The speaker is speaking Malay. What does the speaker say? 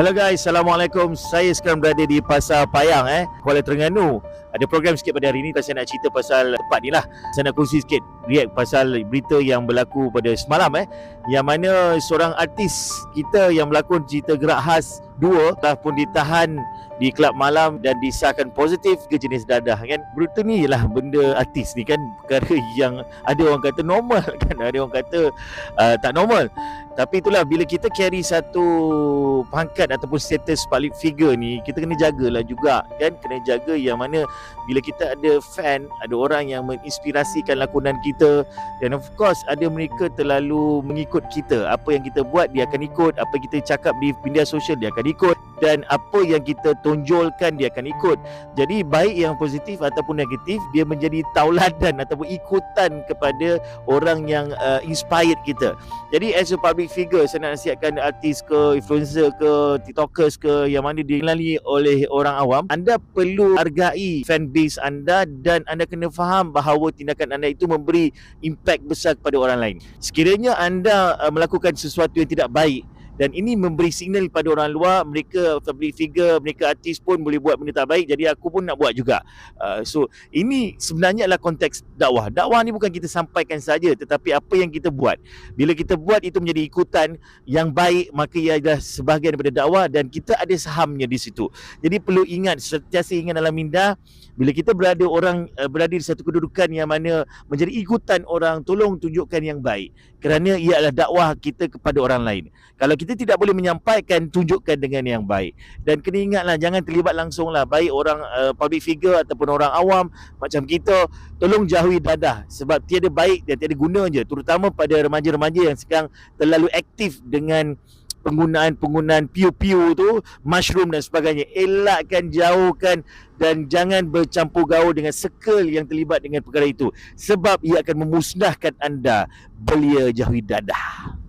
Hello guys, Assalamualaikum. Saya sekarang berada di Pasar Payang Kuala Terengganu. Ada program sikit pada hari ini. Saya nak cerita pasal tempat ni lah. Saya nak kongsi sikit react pasal berita yang berlaku pada semalam yang mana seorang artis kita yang berlakon cerita Gerak Khas 2 telah pun ditahan di kelab malam dan disahkan positif ke jenis dadah kan. Berita ni lah benda artis ni kan, perkara yang ada orang kata normal kan, ada orang kata tak normal. Tapi itulah, bila kita carry satu pangkat ataupun status public figure ni, kita kena jagalah juga kan. Kena jaga yang mana bila kita ada fan, ada orang yang menginspirasikan lakonan kita, dan of course ada mereka terlalu mengikut kita. Apa yang kita buat dia akan ikut, apa yang kita cakap di media sosial dia akan ikut, dan apa yang kita tonjolkan dia akan ikut. Jadi baik yang positif ataupun negatif, dia menjadi tauladan ataupun ikutan kepada orang yang inspired kita. Jadi as a public figure, saya nak nasihatkan artis ke, influencer ke, tiktokers ke, yang mana dikenali oleh orang awam, anda perlu hargai fanbase anda dan anda kena faham bahawa tindakan anda itu memberi impact besar kepada orang lain. Sekiranya anda melakukan sesuatu yang tidak baik dan ini memberi signal kepada orang luar, mereka public figure, mereka artis pun boleh buat benda tak baik, jadi aku pun nak buat juga. So ini sebenarnya adalah konteks dakwah. Dakwah ni bukan kita sampaikan saja, tetapi apa yang kita buat. Bila kita buat itu menjadi ikutan yang baik, maka ia adalah sebahagian daripada dakwah dan kita ada sahamnya di situ. Jadi perlu ingat, sentiasa ingat dalam minda, bila kita berada di satu kedudukan yang mana menjadi ikutan orang, tolong tunjukkan yang baik, kerana ia adalah dakwah kita kepada orang lain. Kalau kita tidak boleh menyampaikan, tunjukkan dengan yang baik. Dan kena ingatlah, jangan terlibat langsung lah. Baik orang public figure ataupun orang awam macam kita, tolong jauhi dadah. Sebab tiada baik dan tiada guna je. Terutama pada remaja-remaja yang sekarang terlalu aktif dengan penggunaan piu-piu tu, mushroom dan sebagainya. Elakkan, jauhkan dan jangan bercampur gaul dengan circle yang terlibat dengan perkara itu. Sebab ia akan memusnahkan anda. Belia jauhi dadah.